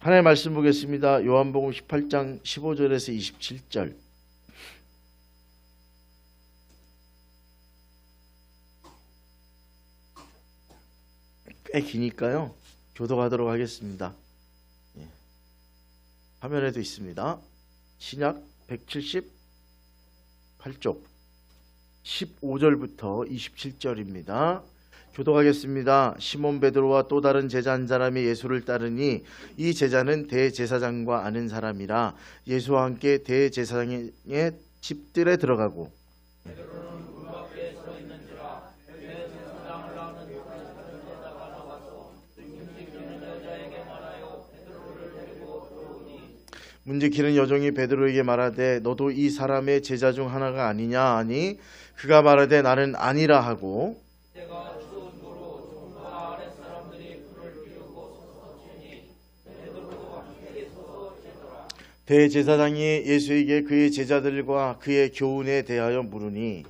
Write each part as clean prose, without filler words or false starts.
하나님의 말씀 보겠습니다. 요한복음 18장 15절에서 27절. 꽤 기니까요. 교독하도록 하겠습니다. 화면에도 있습니다. 신약 178쪽 15절부터 27절입니다. 교독하겠습니다. 시몬 베드로와 또 다른 제자 한 사람이 예수를 따르니 이 제자는 대제사장과 아는 사람이라 예수와 함께 대제사장의 집들에 들어가고 문지키는 여종이 베드로에게 말하되 너도 이 사람의 제자 중 하나가 아니냐 하니 그가 말하되 나는 아니라 하고 대제사장이 예수에게 그의 제자들과 그의 교훈에 대하여 물으니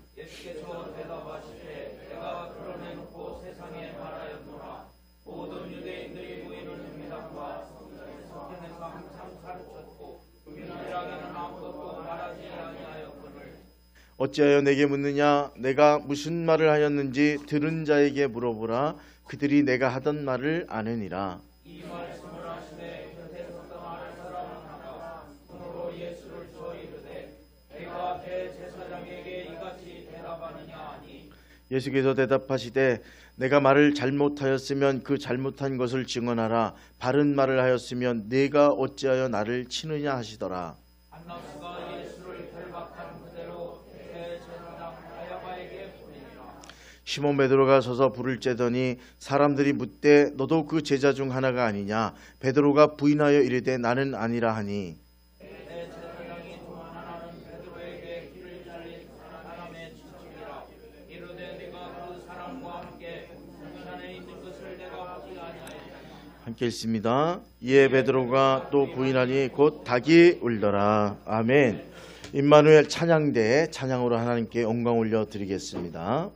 어찌하여 내게 묻느냐? 내가 무슨 말을 하였는지 들은 자에게 물어보라. 그들이 내가 하던 말을 아느니라. 이 말씀을 하시되 곁에 섰던 아는 사람은 하나 손으로 예수를 쳐 이르되 내가 대제사장에게 이같이 대답하느냐 하니 예수께서 대답하시되 내가 말을 잘못하였으면 그 잘못한 것을 증언하라. 바른 말을 하였으면 내가 어찌하여 나를 치느냐 하시더라. 안나스가 예수를 결박한 그대로 대제사장 가야바에게 보내니라. 시몬 베드로가 서서 불을 쬐더니 사람들이 묻되 너도 그 제자 중 하나가 아니냐? 베드로가 부인하여 이르되 나는 아니라 하니 대제사장이 또 하나는 베드로에게 귀를 잘린 사람의 친척이라. 이르되 네가 그 사람과 함께 성전에 있는 것을 내가 보지 아니하였느냐. 함께 읽습니다. 이에 베드로가 또 부인하니 곧 닭이 울더라. 아멘. 임마누엘 찬양대 찬양으로 하나님께 영광 올려 드리겠습니다.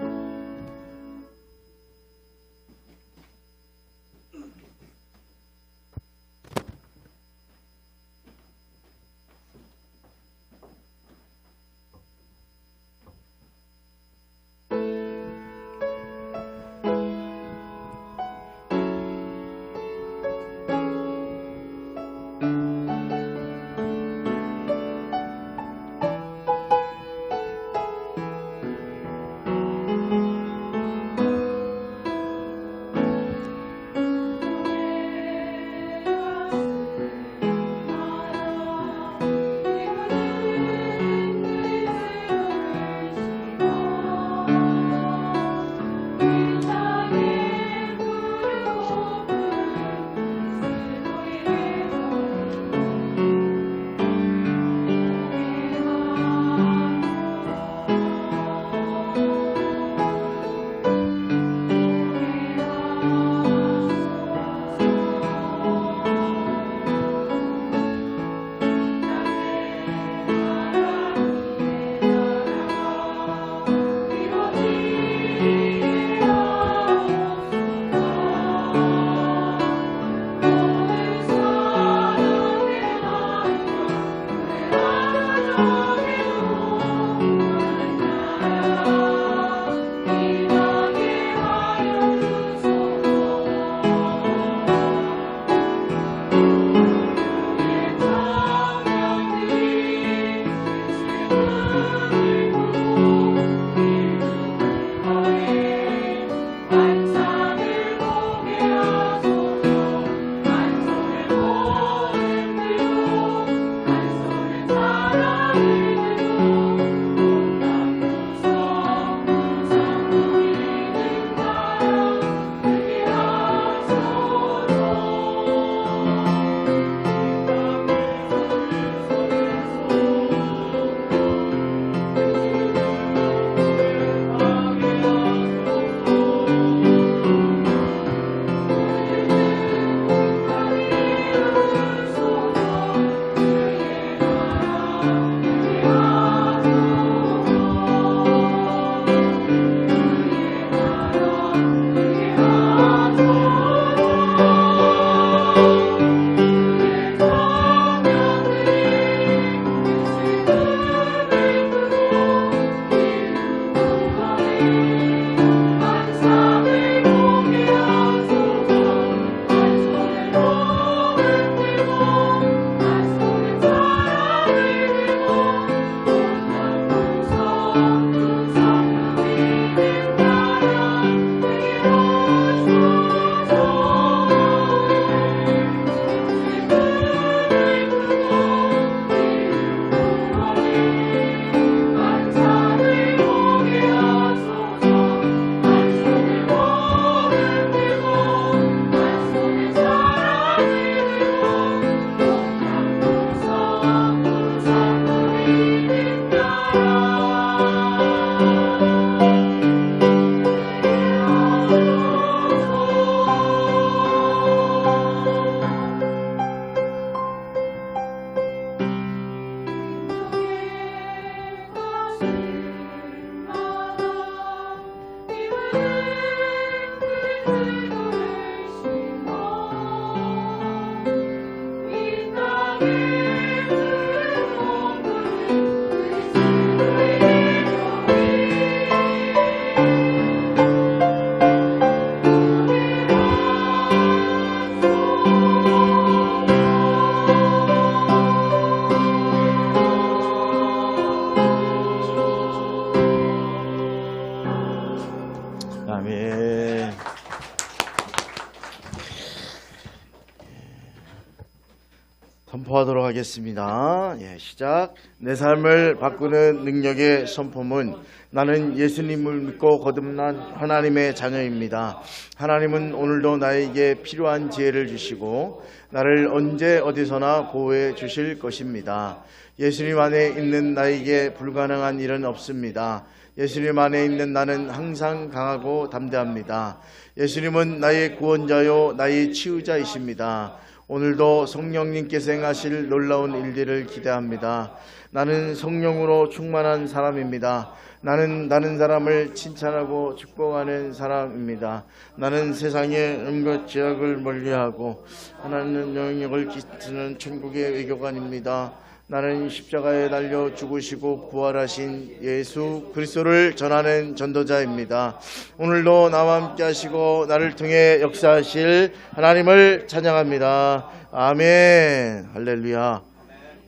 선포하도록 하겠습니다. 시작. 내 삶을 바꾸는 능력의 선포문. 나는 예수님을 믿고 거듭난 하나님의 자녀입니다. 하나님은 오늘도 나에게 필요한 지혜를 주시고 나를 언제 어디서나 보호해 주실 것입니다. 예수님 안에 있는 나에게 불가능한 일은 없습니다. 예수님 안에 있는 나는 항상 강하고 담대합니다. 예수님은 나의 구원자요 나의 치유자이십니다. 오늘도 성령님께서 행하실 놀라운 일들을 기대합니다. 나는 성령으로 충만한 사람입니다. 나는 다른 사람을 칭찬하고 축복하는 사람입니다. 나는 세상의 음과 죄악을 멀리하고 하나님의 영역을 깃드는 천국의 외교관입니다. 나는 십자가에 달려 죽으시고 부활하신 예수 그리스도를 전하는 전도자입니다. 오늘도 나와 함께 하시고 나를 통해 역사하실 하나님을 찬양합니다. 아멘. 할렐루야.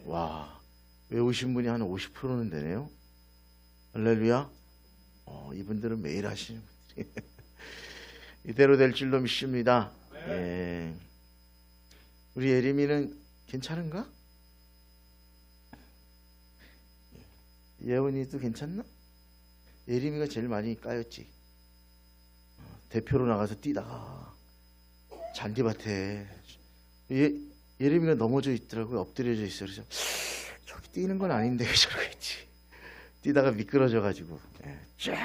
와, 외우신 분이 한 50%는 되네요. 할렐루야. 이분들은 매일 하시는 분들이 이대로 될 줄로 믿습니다. 우리 예림이는 괜찮은가? 예원이도 괜찮나? 예림이가 제일 많이 까였지. 대표로 나가서 뛰다가 잔디밭에 예림이가 넘어져 있더라고요. 엎드려져 있어요. 그래서 저기 뛰는 건 아닌데 저러겠지. 뛰다가 미끄러져 가지고 쫙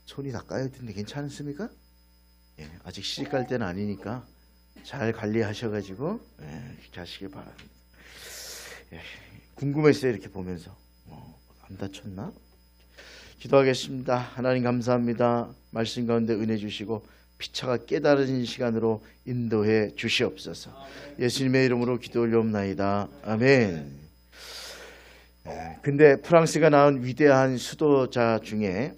손이 다 까였던데 괜찮습니까? 아직 시집 갈 때는 아니니까 잘 관리하셔가지고 가시길 바랍니다. 궁금했어요. 이렇게 보면서 안 다쳤나? 기도하겠습니다. 하나님 감사합니다. 말씀 가운데 은혜 주시고 피차가 깨달은 시간으로 인도해 주시옵소서. 예수님의 이름으로 기도 올려옵나이다. 아멘. 근데 프랑스가 낳은 위대한 수도자 중에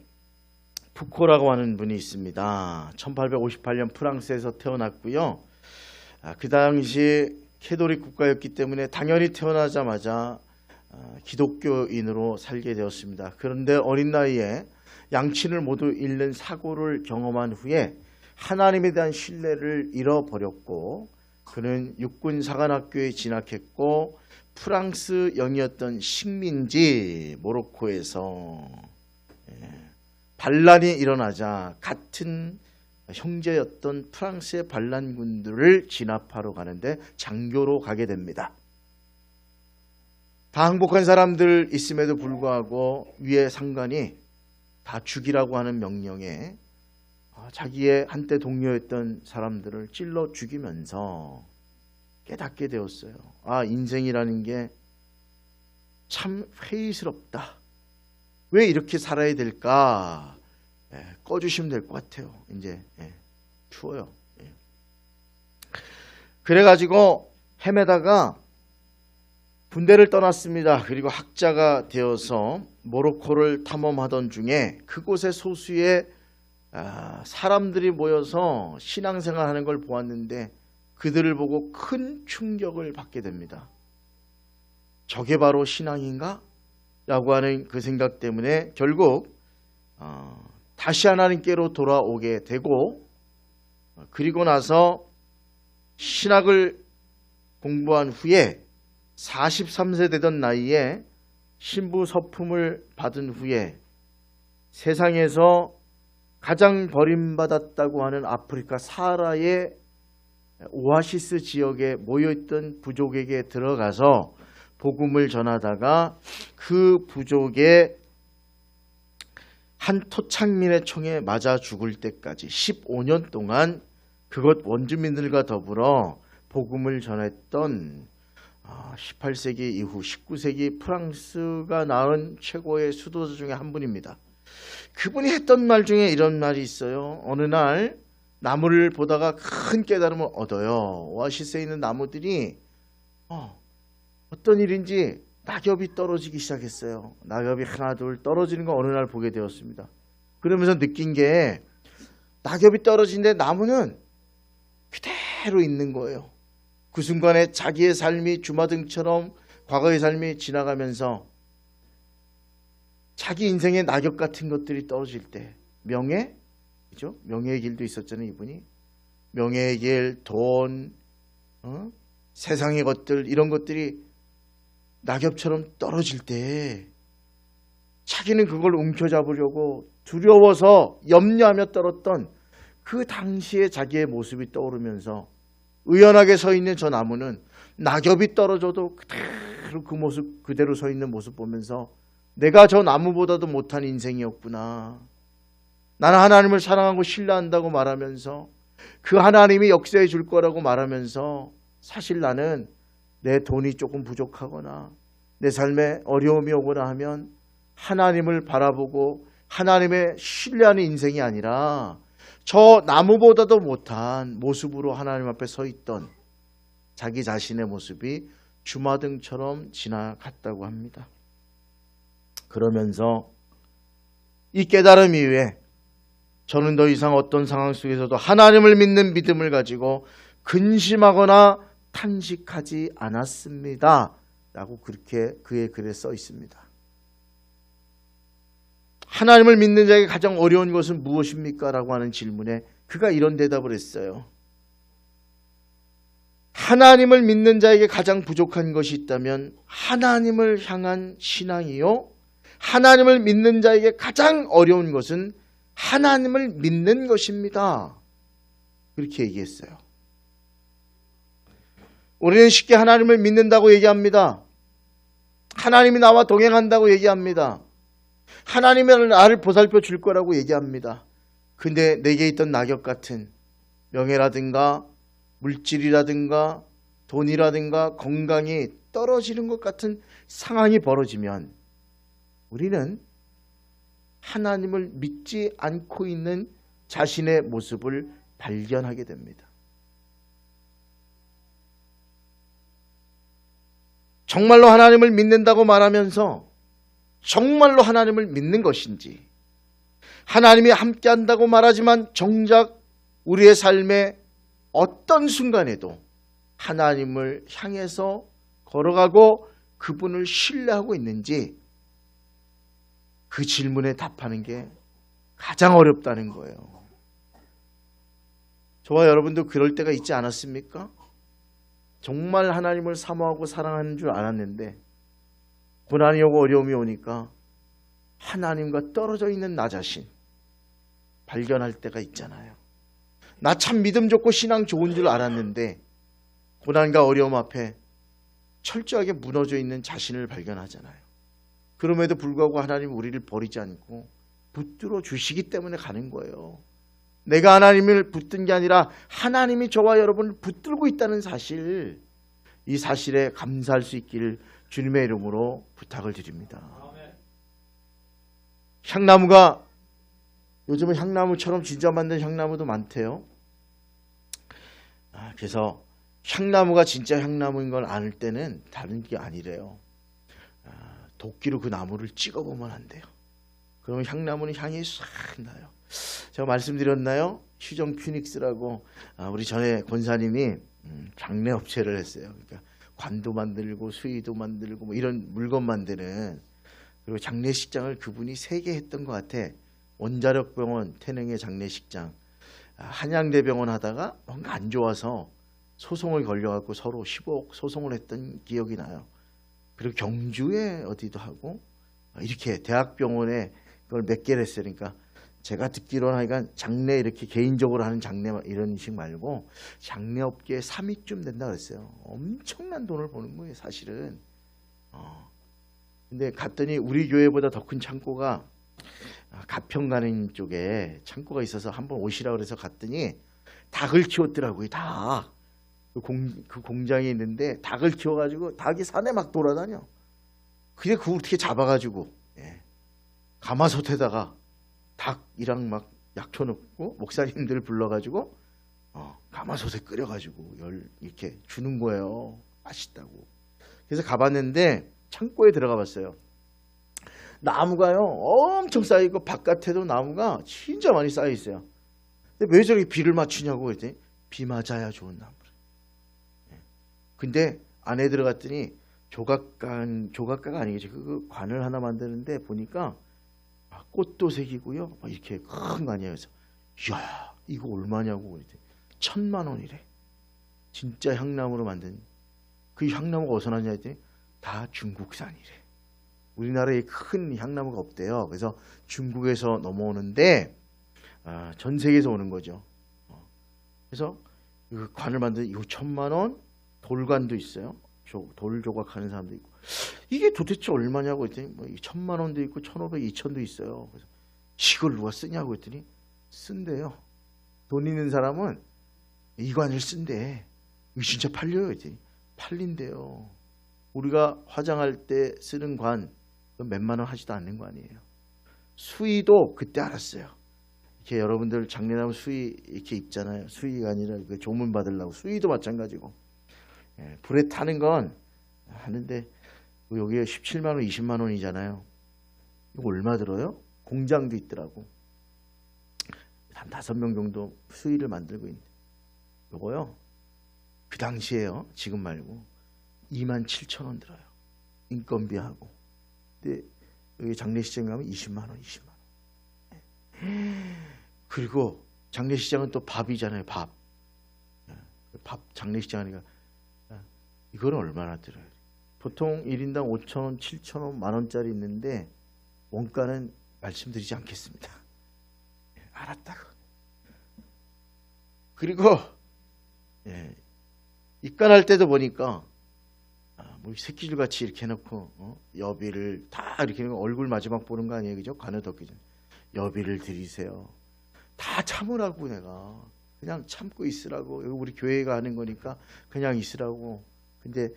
푸코라고 하는 분이 있습니다. 1858년 프랑스에서 태어났고요. 그 당시 캐톨릭 국가였기 때문에 당연히 태어나자마자 기독교인으로 살게 되었습니다. 그런데 어린 나이에 양친을 모두 잃는 사고를 경험한 후에 하나님에 대한 신뢰를 잃어버렸고 그는 육군 사관학교에 진학했고 프랑스 영이었던 식민지 모로코에서 반란이 일어나자 같은 형제였던 프랑스의 반란군들을 진압하러 가는데 장교로 가게 됩니다. 다 행복한 사람들 있음에도 불구하고 위에 상관이 다 죽이라고 하는 명령에 자기의 한때 동료였던 사람들을 찔러 죽이면서 깨닫게 되었어요. 인생이라는 게 참 회의스럽다. 왜 이렇게 살아야 될까? 꺼주시면 될 것 같아요. 이제 추워요. 그래가지고 헤매다가 군대를 떠났습니다. 그리고 학자가 되어서 모로코를 탐험하던 중에 그곳에 소수의 사람들이 모여서 신앙생활하는 걸 보았는데 그들을 보고 큰 충격을 받게 됩니다. 저게 바로 신앙인가? 라고 하는 그 생각 때문에 결국 다시 하나님께로 돌아오게 되고 그리고 나서 신학을 공부한 후에 43세 되던 나이에 신부 서품을 받은 후에 세상에서 가장 버림받았다고 하는 아프리카 사하라의 오아시스 지역에 모여있던 부족에게 들어가서 복음을 전하다가 그 부족의 한 토착민의 총에 맞아 죽을 때까지 15년 동안 그곳 원주민들과 더불어 복음을 전했던 18세기 이후 19세기 프랑스가 낳은 최고의 수도자 중에 한 분입니다. 그분이 했던 말 중에 이런 말이 있어요. 어느 날 나무를 보다가 큰 깨달음을 얻어요. 오아시스에 있는 나무들이 어떤 일인지 낙엽이 떨어지기 시작했어요. 낙엽이 하나 둘 떨어지는 거 어느 날 보게 되었습니다. 그러면서 느낀 게 낙엽이 떨어지는데 나무는 그대로 있는 거예요. 그 순간에 자기의 삶이 주마등처럼 과거의 삶이 지나가면서 자기 인생의 낙엽 같은 것들이 떨어질 때 명예, 그죠? 명예의 길도 있었잖아요. 이분이 명예의 길, 돈, 세상의 것들, 이런 것들이 낙엽처럼 떨어질 때 자기는 그걸 움켜잡으려고 두려워서 염려하며 떨었던 그 당시의 자기의 모습이 떠오르면서 의연하게 서 있는 저 나무는 낙엽이 떨어져도 그대로 그 모습, 그대로 서 있는 모습 보면서 내가 저 나무보다도 못한 인생이었구나. 나는 하나님을 사랑하고 신뢰한다고 말하면서 그 하나님이 역사해 줄 거라고 말하면서 사실 나는 내 돈이 조금 부족하거나 내 삶에 어려움이 오거나 하면 하나님을 바라보고 하나님의 신뢰하는 인생이 아니라 저 나무보다도 못한 모습으로 하나님 앞에 서 있던 자기 자신의 모습이 주마등처럼 지나갔다고 합니다. 그러면서 이 깨달음 이후에 저는 더 이상 어떤 상황 속에서도 하나님을 믿는 믿음을 가지고 근심하거나 탄식하지 않았습니다. 라고 그렇게 그의 글에 써 있습니다. 하나님을 믿는 자에게 가장 어려운 것은 무엇입니까? 라고 하는 질문에 그가 이런 대답을 했어요. 하나님을 믿는 자에게 가장 부족한 것이 있다면 하나님을 향한 신앙이요. 하나님을 믿는 자에게 가장 어려운 것은 하나님을 믿는 것입니다. 그렇게 얘기했어요. 우리는 쉽게 하나님을 믿는다고 얘기합니다. 하나님이 나와 동행한다고 얘기합니다. 하나님이 나를 보살펴 줄 거라고 얘기합니다. 근데 내게 있던 낙엽 같은 명예라든가 물질이라든가 돈이라든가 건강이 떨어지는 것 같은 상황이 벌어지면 우리는 하나님을 믿지 않고 있는 자신의 모습을 발견하게 됩니다. 정말로 하나님을 믿는다고 말하면서 정말로 하나님을 믿는 것인지, 하나님이 함께한다고 말하지만 정작 우리의 삶의 어떤 순간에도 하나님을 향해서 걸어가고 그분을 신뢰하고 있는지, 그 질문에 답하는 게 가장 어렵다는 거예요. 저와 여러분도 그럴 때가 있지 않았습니까? 정말 하나님을 사모하고 사랑하는 줄 알았는데 고난이 오고 어려움이 오니까 하나님과 떨어져 있는 나 자신 발견할 때가 있잖아요. 나 참 믿음 좋고 신앙 좋은 줄 알았는데 고난과 어려움 앞에 철저하게 무너져 있는 자신을 발견하잖아요. 그럼에도 불구하고 하나님은 우리를 버리지 않고 붙들어 주시기 때문에 가는 거예요. 내가 하나님을 붙든 게 아니라 하나님이 저와 여러분을 붙들고 있다는 사실, 이 사실에 감사할 수 있기를 주님의 이름으로 부탁을 드립니다. 향나무가, 요즘은 향나무처럼 진짜 만든 향나무도 많대요. 그래서 향나무가 진짜 향나무인 걸 알 때는 다른 게 아니래요. 도끼로 그 나무를 찍어보면 안 돼요. 그러면 향나무는 향이 싹 나요. 제가 말씀드렸나요? 휴정 퓨닉스라고 우리 전에 권사님이 장례 업체를 했어요. 그러니까 관도 만들고 수의도 만들고 뭐 이런 물건 만드는, 그리고 장례식장을 그분이 3개 했던 것 같아. 원자력병원 태능의 장례식장, 한양대병원 하다가 뭔가 안 좋아서 소송을 걸려갖고 서로 10억 소송을 했던 기억이 나요. 그리고 경주에 어디도 하고 이렇게 대학병원에 그걸 몇 개를 했으니까, 제가 듣기로는 하여간 장례 이렇게 개인적으로 하는 장례 이런 식 말고 장례업계에 3위쯤 된다 그랬어요. 엄청난 돈을 버는 거예요, 사실은. 근데 갔더니 우리 교회보다 더 큰 창고가 가평 가는 쪽에 창고가 있어서 한번 오시라 그래서 갔더니 닭을 키웠더라고요. 닭. 그 공장이 있는데 닭을 키워가지고 닭이 산에 막 돌아다녀. 그게 그걸 어떻게 잡아가지고 가마솥에다가 닭이랑 막 약초 넣고 목사님들 불러가지고 가마솥에 끓여가지고 이렇게 주는 거예요. 맛있다고. 그래서 가봤는데 창고에 들어가 봤어요. 나무가요 엄청 쌓여있고 바깥에도 나무가 진짜 많이 쌓여 있어요. 근데 왜 저렇게 비를 맞추냐고 그랬더니 비 맞아야 좋은 나무래. 근데 안에 들어갔더니 조각가가 아니겠지. 그 관을 하나 만드는데 보니까 꽃도 새기고요. 이렇게 큰 관이에요. 그래서 이야 이거 얼마냐고 그랬더니 1,000만 원이래. 진짜 향나무로 만든 그 향나무가 어디서 나냐 했더니 다 중국산이래. 우리나라에 큰 향나무가 없대요. 그래서 중국에서 넘어오는데 전 세계에서 오는 거죠. 그래서 그 관을 만드는 6천만 원, 돌관도 있어요. 돌 조각하는 사람도 있고. 이게 도대체 얼마냐고 했더니 뭐 1,000만 원도 있고 1,500, 2,000도 있어요. 그래서 이걸 누가 쓰냐고 했더니 쓴대요. 돈 있는 사람은 이 관을 쓴대. 이거 진짜 팔려요 했더니 팔린대요. 우리가 화장할 때 쓰는 관 몇만 원 하지도 않는 거 아니에요. 수의도 그때 알았어요. 이렇게 여러분들 장례나무 수의 이렇게 입잖아요. 수의가 아니라 그 조문 받으려고. 수의도 마찬가지고. 불에 타는 건 하는데 여기에 17만 원, 20만 원이잖아요. 이거 얼마 들어요? 공장도 있더라고. 한 5명 정도 수의를 만들고 있는데 요거요. 그 당시에요. 지금 말고 27,000원 들어요. 인건비하고. 근데 여기 장례시장 가면 20만 원, 20만 원. 그리고 장례시장은 또 밥이잖아요. 밥 장례시장 하니까 이거는 얼마나 들어요? 보통 1인당 5,000원, 7,000원, 만원짜리 있는데 원가는 말씀드리지 않겠습니다. 알았다고. 그리고 입간할 때도 보니까 뭐 새끼줄 같이 이렇게 해놓고 여비를 다 이렇게 해놓고 얼굴 마지막 보는 거 아니에요, 그죠? 관을 덮기 전에 여비를 드리세요. 다 참으라고. 내가 그냥 참고 있으라고. 여기 우리 교회가 하는 거니까 그냥 있으라고. 근데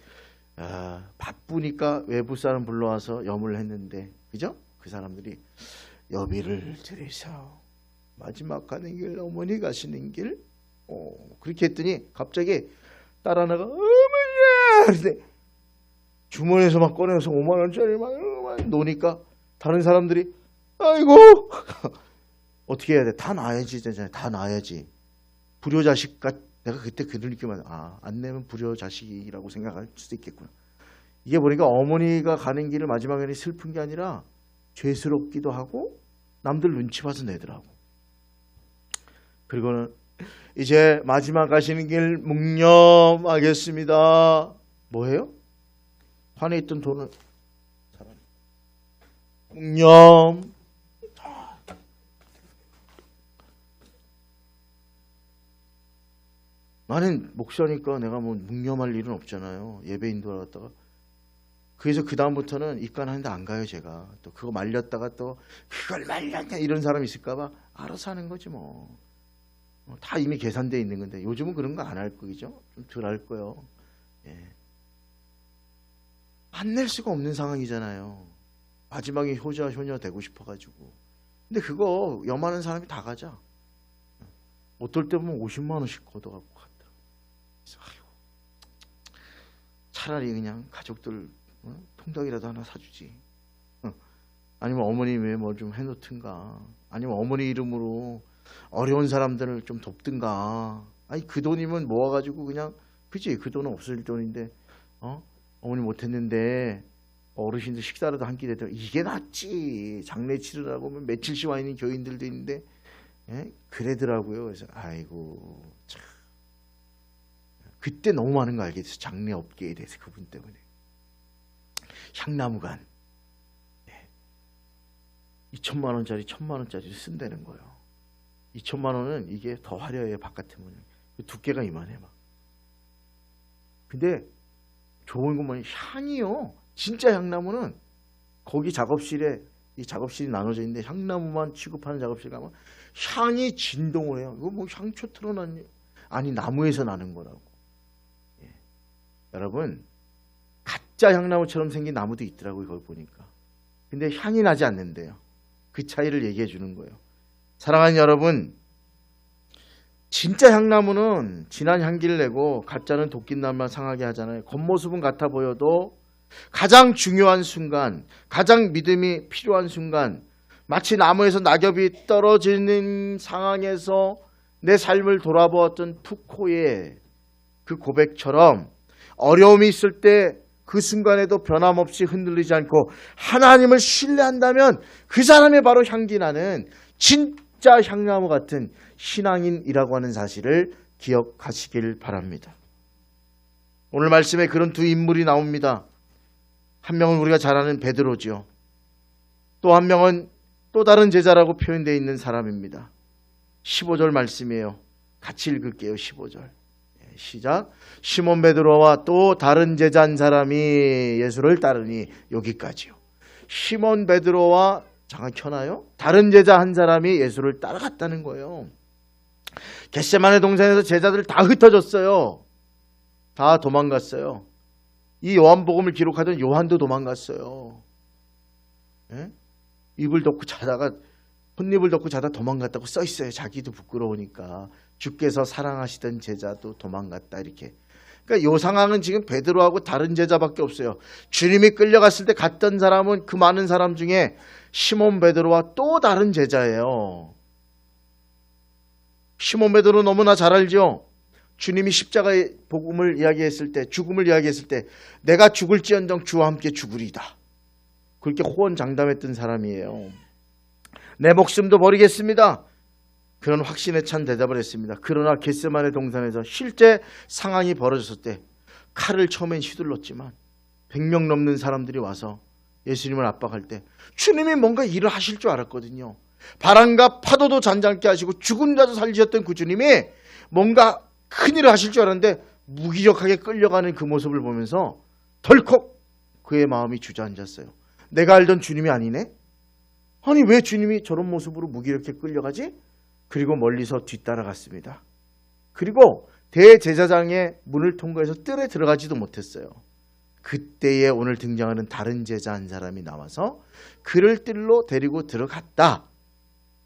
바쁘니까 외부 사람 불러와서 염을 했는데, 그죠? 그 사람들이 여비를 드리세요. 마지막 가는 길, 어머니 가시는 길. 그렇게 했더니 갑자기 딸 하나가 어머니야! 그런데 주머니에서 막 꺼내서 5만 원짜리 막 노니까 다른 사람들이 아이고 어떻게 해야 돼? 다 놔야지. 다 놔야지. 불효자식 같. 내가 그때 그 느낌만 안 내면 불효자식이라고 생각할 수도 있겠구나. 이게 보니까 어머니가 가는 길을 마지막에는 슬픈 게 아니라 죄스럽기도 하고 남들 눈치 봐서 내더라고. 그리고는 이제 마지막 가시는 길 묵념하겠습니다. 뭐예요? 관에 있던 돈을 묵념. 나는 목사니까 내가 뭐 묵념할 일은 없잖아요. 예배 인도하러 갔다가. 그래서 그 다음부터는 입간하는데 안 가요. 제가 또 그거 말렸다가 또 그걸 말렸냐 이런 사람 있을까봐 알아서 하는 거지 뭐. 다 이미 계산돼 있는 건데 요즘은 그런 거 안 할 거죠. 좀 덜 할 거요. 안 낼 수가 없는 상황이잖아요. 마지막에 효자 효녀 되고 싶어가지고. 근데 그거 염하는 사람이 다 가자. 어떨 때 보면 50만 원씩 걷어갖고 갔더라. 그래서 아이고, 차라리 그냥 가족들 통닭이라도 하나 사주지. 아니면 어머니 왜 뭐 좀 해놓든가. 아니면 어머니 이름으로 어려운 사람들을 좀 돕든가. 아니 그 돈이면 모아가지고 그냥 그치? 그 돈은 없을 돈인데 어머니 못했는데 어르신들 식사라도 한 끼 되더라. 이게 낫지. 장례 치르라고 하면 며칠씩 와 있는 교인들도 있는데 그러더라고요. 그래서 아이고 참. 그때 너무 많은 거 알겠어요. 장례 업계에 대해서 그분 때문에. 향나무관 2천만 원짜리 1,000만 원짜리를 쓴다는 거예요. 2천만 원은 이게 더 화려해요. 바깥에 보면 두께가 이만해 막. 근데 좋은 건 뭐냐, 향이요. 진짜 향나무는 거기 작업실에 이 작업실이 나눠져 있는데 향나무만 취급하는 작업실 가면 향이 진동을 해요. 이거 뭐 향초 틀어놨니? 아니 나무에서 나는 거라고. 여러분 가짜 향나무처럼 생긴 나무도 있더라고요. 그걸 보니까. 근데 향이 나지 않는데요. 그 차이를 얘기해 주는 거예요. 사랑하는 여러분, 진짜 향나무는 진한 향기를 내고 가짜는 도끼날만 상하게 하잖아요. 겉모습은 같아 보여도 가장 중요한 순간, 가장 믿음이 필요한 순간, 마치 나무에서 낙엽이 떨어지는 상황에서 내 삶을 돌아보았던 푸코의 그 고백처럼 어려움이 있을 때 그 순간에도 변함없이 흔들리지 않고 하나님을 신뢰한다면 그 사람이 바로 향기 나는 진짜 향나무 같은 신앙인이라고 하는 사실을 기억하시길 바랍니다. 오늘 말씀에 그런 두 인물이 나옵니다. 한 명은 우리가 잘 아는 베드로죠. 또 한 명은 또 다른 제자라고 표현되어 있는 사람입니다. 15절 말씀이에요. 같이 읽을게요. 15절. 시작. 시몬 베드로와 또 다른 제자 한 사람이 예수를 따르니, 여기까지요. 시몬 베드로와, 잠깐 켜나요? 다른 제자 한 사람이 예수를 따라갔다는 거예요. 겟세마네 동산에서 제자들 다 흩어졌어요. 다 도망갔어요. 이 요한복음을 기록하던 요한도 도망갔어요. 예? 입을 덮고 자다가, 혼입을 덮고 자다 도망갔다고 써 있어요. 자기도 부끄러우니까. 주께서 사랑하시던 제자도 도망갔다, 이렇게. 그러니까 이 상황은 지금 베드로하고 다른 제자밖에 없어요. 주님이 끌려갔을 때 갔던 사람은 그 많은 사람 중에 시몬 베드로와 또 다른 제자예요. 시몬 베드로 너무나 잘 알죠? 주님이 십자가의 복음을 이야기했을 때, 죽음을 이야기했을 때, 내가 죽을지언정 주와 함께 죽으리다, 그렇게 호언장담했던 사람이에요. 내 목숨도 버리겠습니다, 그런 확신에 찬 대답을 했습니다. 그러나 겟세마네 동산에서 실제 상황이 벌어졌을 때 칼을 처음엔 휘둘렀지만 100명 넘는 사람들이 와서 예수님을 압박할 때 주님이 뭔가 일을 하실 줄 알았거든요. 바람과 파도도 잔잔케 하시고 죽은 자도 살리셨던 그 주님이 뭔가 큰일을 하실 줄 알았는데 무기력하게 끌려가는 그 모습을 보면서 덜컥 그의 마음이 주저앉았어요. 내가 알던 주님이 아니네? 아니 왜 주님이 저런 모습으로 무기력하게 끌려가지? 그리고 멀리서 뒤따라갔습니다. 그리고 대제사장의 문을 통과해서 뜰에 들어가지도 못했어요. 그때에 오늘 등장하는 다른 제자 한 사람이 나와서 그를 뜰로 데리고 들어갔다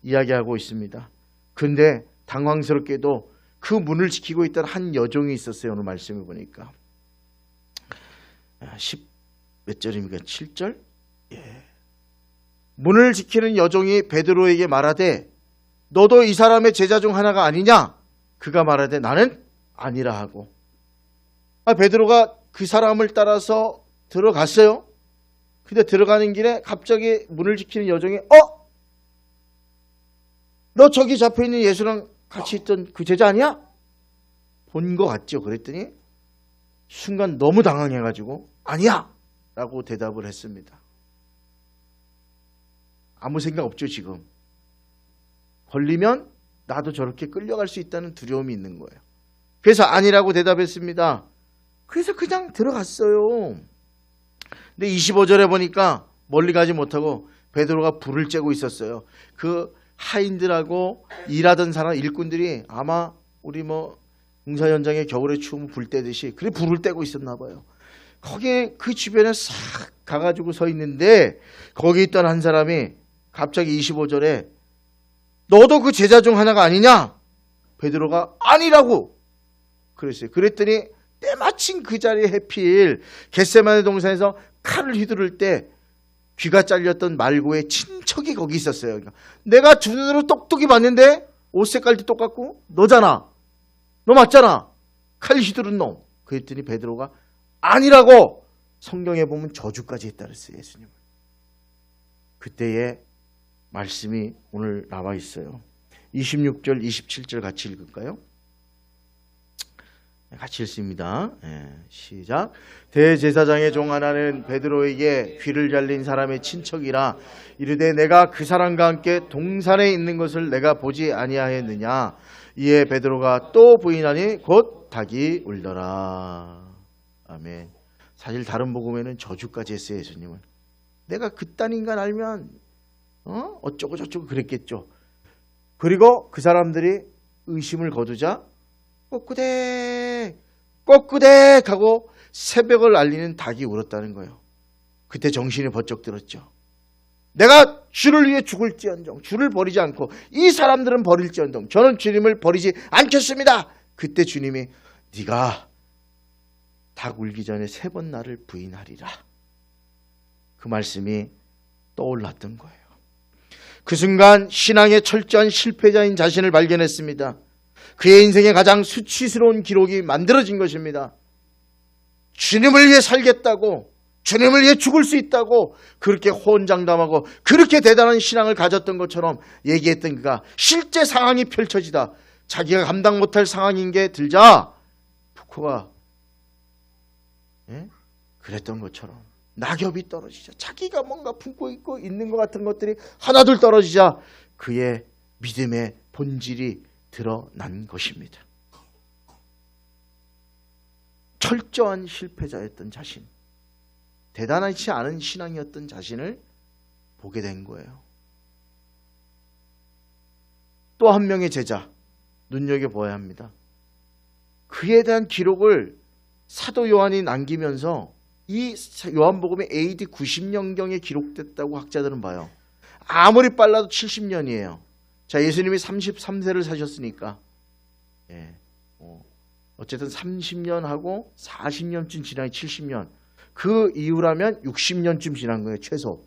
이야기하고 있습니다. 근데 당황스럽게도 그 문을 지키고 있던 한 여종이 있었어요. 오늘 말씀을 보니까 10몇 절입니까? 7절? 예. 문을 지키는 여종이 베드로에게 말하되 너도 이 사람의 제자 중 하나가 아니냐? 그가 말하되 나는 아니라 하고. 베드로가 그 사람을 따라서 들어갔어요. 근데 들어가는 길에 갑자기 문을 지키는 여종이 너 저기 잡혀있는 예수랑 같이 있던 그 제자 아니야? 본 것 같죠? 그랬더니 순간 너무 당황해가지고 아니야! 라고 대답을 했습니다. 아무 생각 없죠 지금. 걸리면 나도 저렇게 끌려갈 수 있다는 두려움이 있는 거예요. 그래서 아니라고 대답했습니다. 그래서 그냥 들어갔어요. 근데 25절에 보니까 멀리 가지 못하고 베드로가 불을 쬐고 있었어요. 그 하인들하고 일하던 사람 일꾼들이 아마 우리 공사 현장에 겨울에 추우면 불 떼듯이 그래 불을 떼고 있었나 봐요. 거기에 그 주변에 싹 가가지고 서 있는데 거기 있던 한 사람이 갑자기 25절에 너도 그 제자 중 하나가 아니냐? 베드로가 아니라고 그랬어요. 그랬더니 때마침 그 자리에 해필 겟세마네 동산에서 칼을 휘두를 때 귀가 잘렸던 말고의 친척이 거기 있었어요. 그러니까 내가 두 눈으로 똑똑히 봤는데 옷 색깔도 똑같고 너잖아. 너 맞잖아. 칼 휘두른 놈. 그랬더니 베드로가 아니라고 성경에 보면 저주까지 했다 그랬어요. 예수님을. 그때의 말씀이 오늘 나와 있어요. 26절, 27절 같이 읽을까요? 같이 읽습니다. 시작. 대제사장의 종 하나는 베드로에게 귀를 잘린 사람의 친척이라 이르되 내가 그 사람과 함께 동산에 있는 것을 내가 보지 아니하였느냐. 이에 베드로가 또 부인하니 곧 닭이 울더라. 아멘. 사실 다른 복음에는 저주까지 했어요. 예수님은. 내가 그딴 인간 알면 어쩌고 저쩌고 그랬겠죠. 그리고 그 사람들이 의심을 거두자 꼬꾸댁 꼬꾸댁 하고 새벽을 알리는 닭이 울었다는 거예요. 그때 정신이 번쩍 들었죠. 내가 주를 위해 죽을지언정 주를 버리지 않고 이 사람들은 버릴지언정 저는 주님을 버리지 않겠습니다. 그때 주님이 네가 닭 울기 전에 3번 나를 부인하리라. 그 말씀이 떠올랐던 거예요. 그 순간 신앙의 철저한 실패자인 자신을 발견했습니다. 그의 인생의 가장 수치스러운 기록이 만들어진 것입니다. 주님을 위해 살겠다고, 주님을 위해 죽을 수 있다고 그렇게 호언장담하고 그렇게 대단한 신앙을 가졌던 것처럼 얘기했던 그가 실제 상황이 펼쳐지다 자기가 감당 못할 상황인 게 들자 푸코가 예? 그랬던 것처럼 낙엽이 떨어지자 자기가 뭔가 품고 있고 있는 것 같은 것들이 하나둘 떨어지자 그의 믿음의 본질이 드러난 것입니다. 철저한 실패자였던 자신, 대단하지 않은 신앙이었던 자신을 보게 된 거예요. 또 한 명의 제자 눈여겨봐야 합니다. 그에 대한 기록을 사도 요한이 남기면서 이 요한복음이 AD 90년경에 기록됐다고 학자들은 봐요. 아무리 빨라도 70년이에요. 자, 예수님이 33세를 사셨으니까 어쨌든 30년하고 40년쯤 지나야 70년. 그 이후라면 60년쯤 지난 거예요, 최소.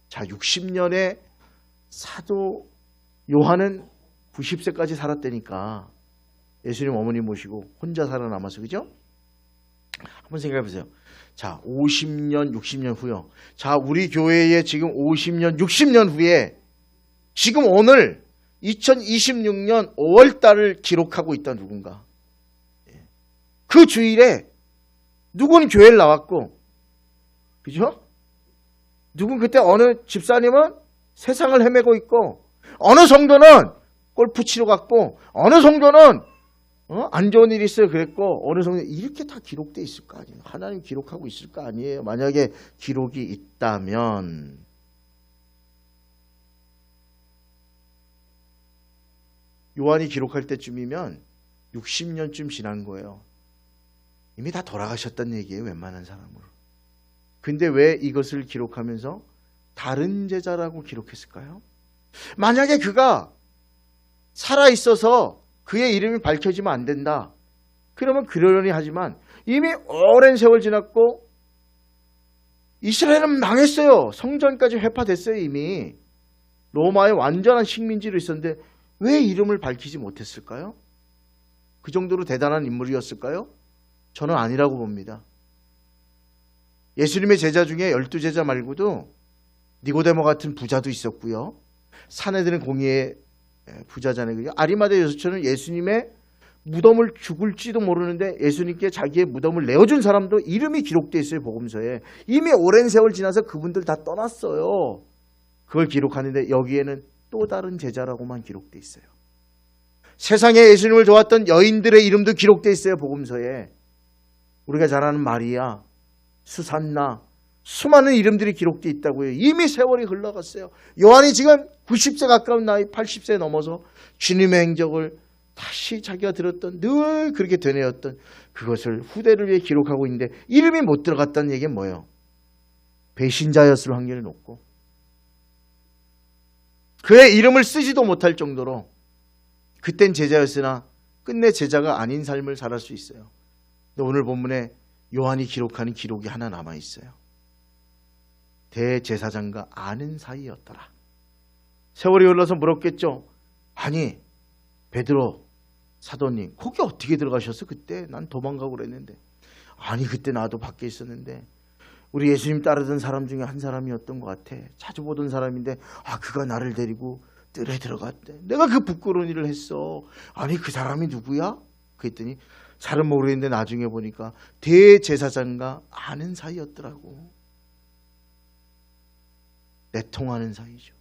자, 60년에 사도 요한은 90세까지 살았다니까. 예수님 어머니 모시고 혼자 살아남아서, 그죠? 한번 생각해 보세요. 자, 50년, 60년 후요. 자, 우리 교회에 지금 50년, 60년 후에 지금 오늘 2026년 5월 달을 기록하고 있다, 누군가. 그 주일에 누구는 교회를 나왔고, 그죠? 누군 그때 어느 집사님은 세상을 헤매고 있고, 어느 성도는 골프 치러 갔고, 어느 성도는 안 좋은 일이 있어요 그랬고, 어느 성도 이렇게 다 기록돼 있을 거 아니에요. 하나님 기록하고 있을 거 아니에요. 만약에 기록이 있다면 요한이 기록할 때쯤이면 60년쯤 지난 거예요. 이미 다 돌아가셨다는 얘기예요, 웬만한 사람으로. 근데 왜 이것을 기록하면서 다른 제자라고 기록했을까요? 만약에 그가 살아있어서 그의 이름이 밝혀지면 안 된다. 그러면 그러려니 하지만 이미 오랜 세월 지났고 이스라엘은 망했어요. 성전까지 회파됐어요, 이미. 로마의 완전한 식민지로 있었는데 왜 이름을 밝히지 못했을까요? 그 정도로 대단한 인물이었을까요? 저는 아니라고 봅니다. 예수님의 제자 중에 12제자 말고도 니고데모 같은 부자도 있었고요. 사내들은 공의의 부자잖아요. 아리마대 여수처는 예수님의 무덤을 죽을지도 모르는데 예수님께 자기의 무덤을 내어준 사람도 이름이 기록되어 있어요, 복음서에. 이미 오랜 세월 지나서 그분들 다 떠났어요. 그걸 기록하는데 여기에는 또 다른 제자라고만 기록되어 있어요. 세상에 예수님을 좋아했던 여인들의 이름도 기록되어 있어요, 복음서에. 우리가 잘 아는 마리아, 수산나, 수많은 이름들이 기록되어 있다고요. 이미 세월이 흘러갔어요. 요한이 지금 90세 가까운 나이, 80세 넘어서 주님의 행적을 다시 자기가 들었던, 늘 그렇게 되뇌었던 그것을 후대를 위해 기록하고 있는데 이름이 못 들어갔다는 얘기는 뭐예요? 배신자였을 확률이 높고 그의 이름을 쓰지도 못할 정도로 그땐 제자였으나 끝내 제자가 아닌 삶을 살할 수 있어요. 근데 오늘 본문에 요한이 기록하는 기록이 하나 남아있어요. 대제사장과 아는 사이였더라. 세월이 흘러서 물었겠죠. 아니, 베드로 사도님, 거기 어떻게 들어가셨어? 그때 난 도망가고 그랬는데. 아니, 그때 나도 밖에 있었는데 우리 예수님 따르던 사람 중에 한 사람이었던 것 같아. 자주 보던 사람인데 그가 나를 데리고 뜰에 들어갔대. 내가 그 부끄러운 일을 했어. 아니, 그 사람이 누구야? 그랬더니 잘은 모르겠는데 나중에 보니까 대제사장과 아는 사이였더라고. 내통하는 사이죠.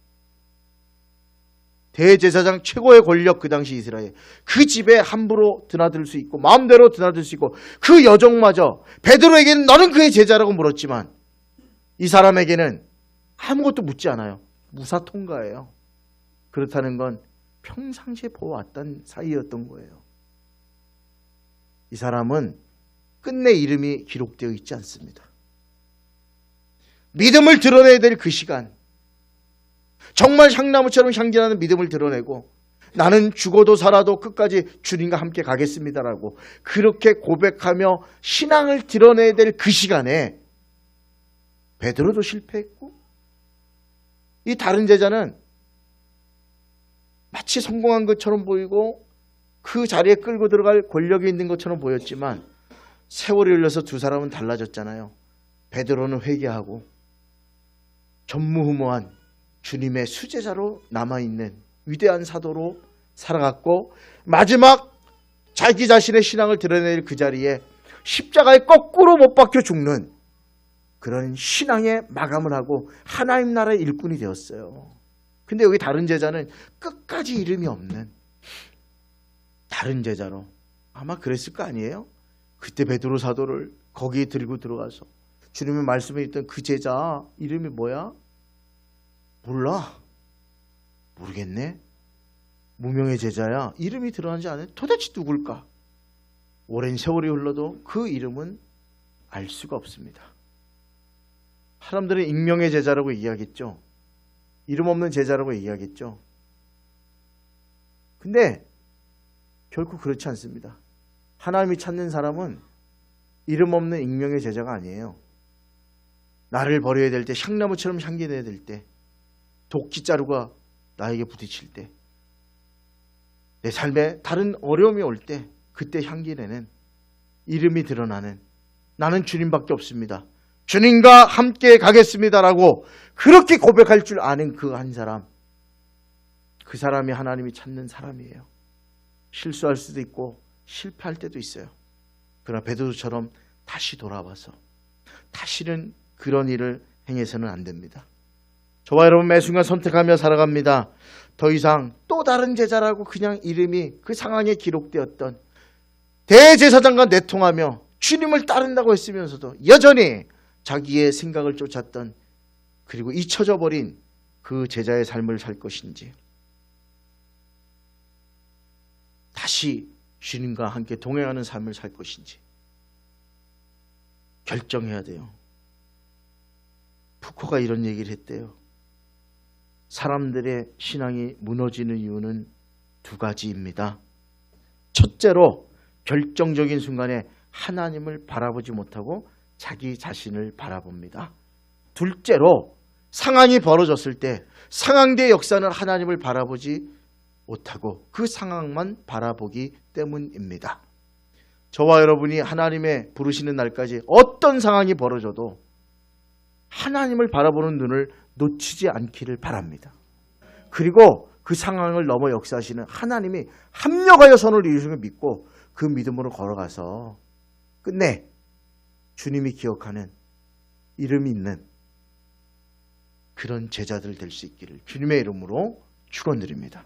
대제사장 최고의 권력, 그 당시 이스라엘. 그 집에 함부로 드나들 수 있고 마음대로 드나들 수 있고 그 여종마저 베드로에게는 너는 그의 제자라고 물었지만 이 사람에게는 아무것도 묻지 않아요. 무사 통과예요. 그렇다는 건 평상시에 보아왔던 사이였던 거예요. 이 사람은 끝내 이름이 기록되어 있지 않습니다. 믿음을 드러내야 될 그 시간, 정말 향나무처럼 향기나는 믿음을 드러내고 나는 죽어도 살아도 끝까지 주님과 함께 가겠습니다라고 그렇게 고백하며 신앙을 드러내야 될 그 시간에 베드로도 실패했고 이 다른 제자는 마치 성공한 것처럼 보이고 그 자리에 끌고 들어갈 권력이 있는 것처럼 보였지만 세월이 흘러서 두 사람은 달라졌잖아요. 베드로는 회개하고 전무후무한 주님의 수제자로 남아있는 위대한 사도로 살아갔고 마지막 자기 자신의 신앙을 드러낼 그 자리에 십자가에 거꾸로 못 박혀 죽는 그런 신앙의 마감을 하고 하나님 나라의 일꾼이 되었어요. 근데 여기 다른 제자는 끝까지 이름이 없는 다른 제자로 아마 그랬을 거 아니에요? 그때 베드로 사도를 거기에 들고 들어가서 주님의 말씀에 있던 그 제자 이름이 뭐야? 몰라. 모르겠네. 무명의 제자야. 이름이 드러나지 않아요. 도대체 누굴까? 오랜 세월이 흘러도 그 이름은 알 수가 없습니다. 사람들은 익명의 제자라고 이야기했죠. 이름 없는 제자라고 이야기했죠. 근데 결코 그렇지 않습니다. 하나님이 찾는 사람은 이름 없는 익명의 제자가 아니에요. 나를 버려야 될 때, 향나무처럼 향기 내야 될 때, 도끼자루가 나에게 부딪힐 때, 내 삶에 다른 어려움이 올 때, 그때 향기 내는, 이름이 드러나는, 나는 주님밖에 없습니다. 주님과 함께 가겠습니다라고 그렇게 고백할 줄 아는 그 한 사람, 그 사람이 하나님이 찾는 사람이에요. 실수할 수도 있고 실패할 때도 있어요. 그러나 베드로처럼 다시 돌아와서 다시는 그런 일을 행해서는 안 됩니다. 저와 여러분 매 순간 선택하며 살아갑니다. 더 이상 또 다른 제자라고 그냥 이름이 그 상황에 기록되었던 대제사장과 내통하며 주님을 따른다고 했으면서도 여전히 자기의 생각을 쫓았던 그리고 잊혀져 버린 그 제자의 삶을 살 것인지 다시 주님과 함께 동행하는 삶을 살 것인지 결정해야 돼요. 푸코가 이런 얘기를 했대요. 사람들의 신앙이 무너지는 이유는 두 가지입니다. 첫째로 결정적인 순간에 하나님을 바라보지 못하고 자기 자신을 바라봅니다. 둘째로 상황이 벌어졌을 때 상황대의 역사는 하나님을 바라보지 못하고 그 상황만 바라보기 때문입니다. 저와 여러분이 하나님의 부르시는 날까지 어떤 상황이 벌어져도 하나님을 바라보는 눈을 놓치지 않기를 바랍니다. 그리고 그 상황을 넘어 역사하시는 하나님이 합력하여 선을 이루시는 걸 믿고 그 믿음으로 걸어가서 끝내 주님이 기억하는 이름이 있는 그런 제자들 될 수 있기를 주님의 이름으로 축원드립니다.